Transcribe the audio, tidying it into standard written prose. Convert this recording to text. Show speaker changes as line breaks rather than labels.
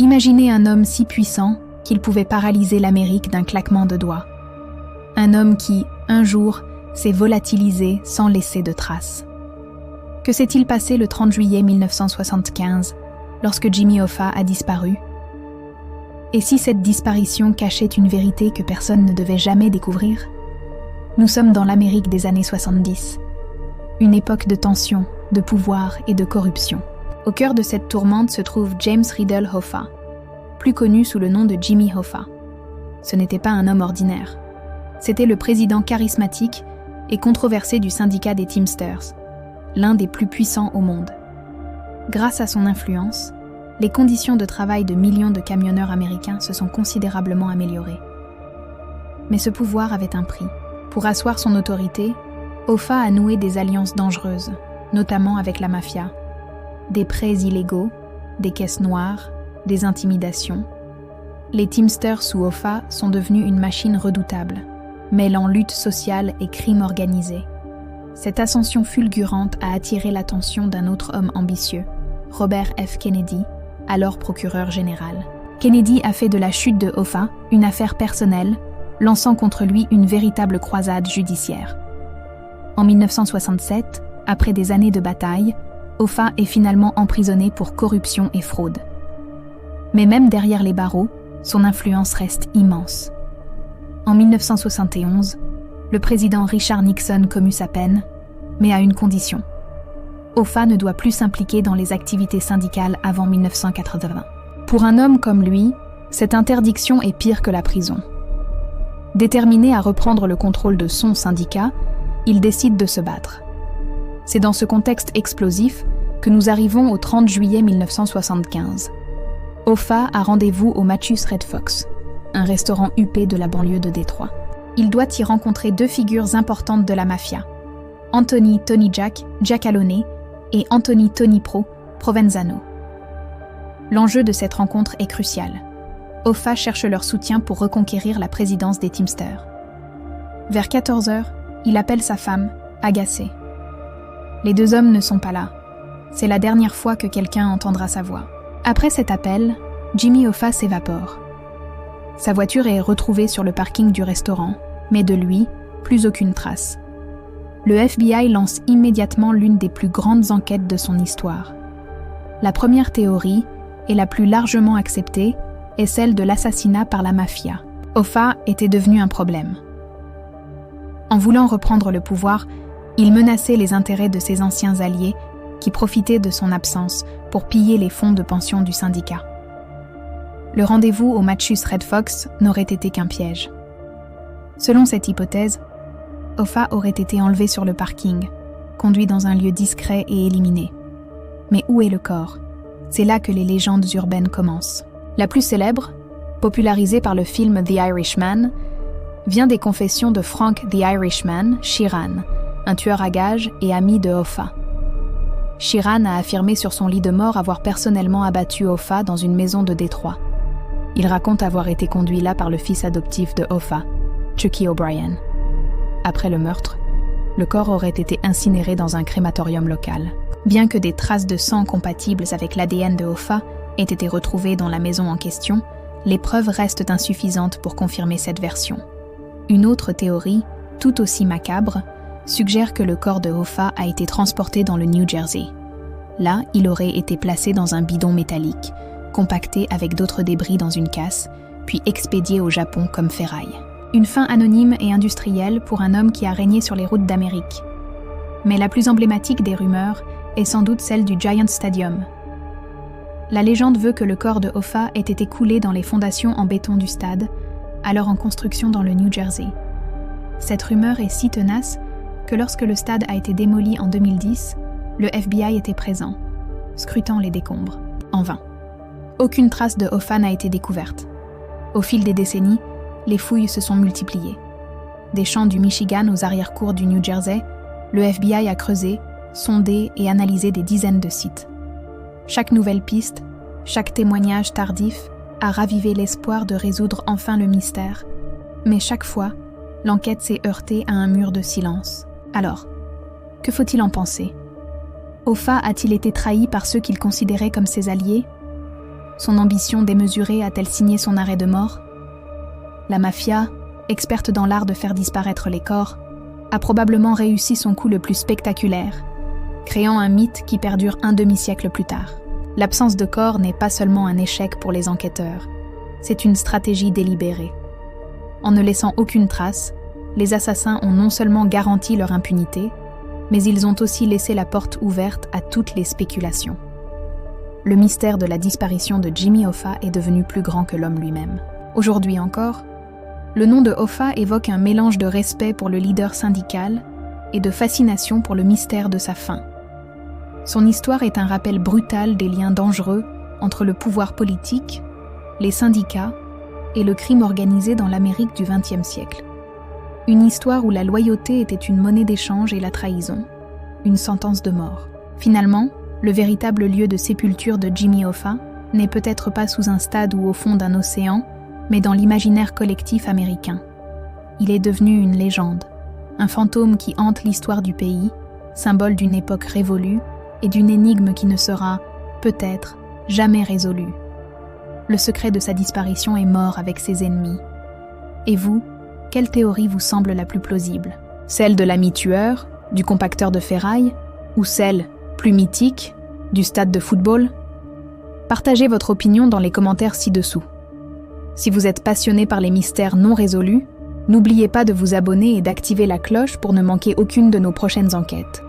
Imaginez un homme si puissant qu'il pouvait paralyser l'Amérique d'un claquement de doigts. Un homme qui, un jour, s'est volatilisé sans laisser de traces. Que s'est-il passé le 30 juillet 1975, lorsque Jimmy Hoffa a disparu? Et si cette disparition cachait une vérité que personne ne devait jamais découvrir? Nous sommes dans l'Amérique des années 70, une époque de tension, de pouvoir et de corruption. Au cœur de cette tourmente se trouve James Riddle Hoffa, plus connu sous le nom de Jimmy Hoffa. Ce n'était pas un homme ordinaire. C'était le président charismatique et controversé du syndicat des Teamsters, l'un des plus puissants au monde. Grâce à son influence, les conditions de travail de millions de camionneurs américains se sont considérablement améliorées. Mais ce pouvoir avait un prix. Pour asseoir son autorité, Hoffa a noué des alliances dangereuses, notamment avec la mafia, des prêts illégaux, des caisses noires, des intimidations. Les Teamsters sous Hoffa sont devenus une machine redoutable, mêlant lutte sociale et crime organisé. Cette ascension fulgurante a attiré l'attention d'un autre homme ambitieux, Robert F. Kennedy, alors procureur général. Kennedy a fait de la chute de Hoffa une affaire personnelle, lançant contre lui une véritable croisade judiciaire. En 1967, après des années de bataille, Hoffa est finalement emprisonné pour corruption et fraude. Mais même derrière les barreaux, son influence reste immense. En 1971, le président Richard Nixon commut sa peine, mais à une condition. Hoffa ne doit plus s'impliquer dans les activités syndicales avant 1980. Pour un homme comme lui, cette interdiction est pire que la prison. Déterminé à reprendre le contrôle de son syndicat, il décide de se battre. C'est dans ce contexte explosif que nous arrivons au 30 juillet 1975. Hoffa a rendez-vous au Matchus Red Fox, un restaurant huppé de la banlieue de Détroit. Il doit y rencontrer deux figures importantes de la mafia, Anthony Tony Jack Giacalone et Anthony Tony Pro Provenzano. L'enjeu de cette rencontre est crucial. Hoffa cherche leur soutien pour reconquérir la présidence des Teamsters. Vers 14h, il appelle sa femme, agacée. Les deux hommes ne sont pas là. C'est la dernière fois que quelqu'un entendra sa voix. Après cet appel, Jimmy Hoffa s'évapore. Sa voiture est retrouvée sur le parking du restaurant, mais de lui, plus aucune trace. Le FBI lance immédiatement l'une des plus grandes enquêtes de son histoire. La première théorie, et la plus largement acceptée, est celle de l'assassinat par la mafia. Hoffa était devenu un problème. En voulant reprendre le pouvoir, il menaçait les intérêts de ses anciens alliés qui profitaient de son absence pour piller les fonds de pension du syndicat. Le rendez-vous au Matchus Red Fox n'aurait été qu'un piège. Selon cette hypothèse, Hoffa aurait été enlevé sur le parking, conduit dans un lieu discret et éliminé. Mais où est le corps? C'est là que les légendes urbaines commencent. La plus célèbre, popularisée par le film The Irishman, vient des confessions de Frank the Irishman Sheeran, un tueur à gages et ami de Hoffa. Sheeran a affirmé sur son lit de mort avoir personnellement abattu Hoffa dans une maison de Détroit. Il raconte avoir été conduit là par le fils adoptif de Hoffa, Chucky O'Brien. Après le meurtre, le corps aurait été incinéré dans un crématorium local. Bien que des traces de sang compatibles avec l'ADN de Hoffa aient été retrouvées dans la maison en question, les preuves restent insuffisantes pour confirmer cette version. Une autre théorie, tout aussi macabre, suggère que le corps de Hoffa a été transporté dans le New Jersey. Là, il aurait été placé dans un bidon métallique, compacté avec d'autres débris dans une casse, puis expédié au Japon comme ferraille. Une fin anonyme et industrielle pour un homme qui a régné sur les routes d'Amérique. Mais la plus emblématique des rumeurs est sans doute celle du Giant Stadium. La légende veut que le corps de Hoffa ait été coulé dans les fondations en béton du stade, alors en construction dans le New Jersey. Cette rumeur est si tenace que lorsque le stade a été démoli en 2010, le FBI était présent, scrutant les décombres, en vain. Aucune trace de Hoffa n'a été découverte. Au fil des décennies, les fouilles se sont multipliées. Des champs du Michigan aux arrière-cours du New Jersey, le FBI a creusé, sondé et analysé des dizaines de sites. Chaque nouvelle piste, chaque témoignage tardif a ravivé l'espoir de résoudre enfin le mystère, mais chaque fois, l'enquête s'est heurtée à un mur de silence. Alors, que faut-il en penser? Hoffa a-t-il été trahi par ceux qu'il considérait comme ses alliés? Son ambition démesurée a-t-elle signé son arrêt de mort? La mafia, experte dans l'art de faire disparaître les corps, a probablement réussi son coup le plus spectaculaire, créant un mythe qui perdure un demi-siècle plus tard. L'absence de corps n'est pas seulement un échec pour les enquêteurs, c'est une stratégie délibérée. En ne laissant aucune trace, les assassins ont non seulement garanti leur impunité, mais ils ont aussi laissé la porte ouverte à toutes les spéculations. Le mystère de la disparition de Jimmy Hoffa est devenu plus grand que l'homme lui-même. Aujourd'hui encore, le nom de Hoffa évoque un mélange de respect pour le leader syndical et de fascination pour le mystère de sa fin. Son histoire est un rappel brutal des liens dangereux entre le pouvoir politique, les syndicats et le crime organisé dans l'Amérique du XXe siècle. Une histoire où la loyauté était une monnaie d'échange et la trahison, une sentence de mort. Finalement, le véritable lieu de sépulture de Jimmy Hoffa n'est peut-être pas sous un stade ou au fond d'un océan, mais dans l'imaginaire collectif américain. Il est devenu une légende, un fantôme qui hante l'histoire du pays, symbole d'une époque révolue et d'une énigme qui ne sera, peut-être, jamais résolue. Le secret de sa disparition est mort avec ses ennemis. Et vous, quelle théorie vous semble la plus plausible? Celle de l'ami tueur, du compacteur de ferraille, ou celle, plus mythique, du stade de football? Partagez votre opinion dans les commentaires ci-dessous. Si vous êtes passionné par les mystères non résolus, n'oubliez pas de vous abonner et d'activer la cloche pour ne manquer aucune de nos prochaines enquêtes.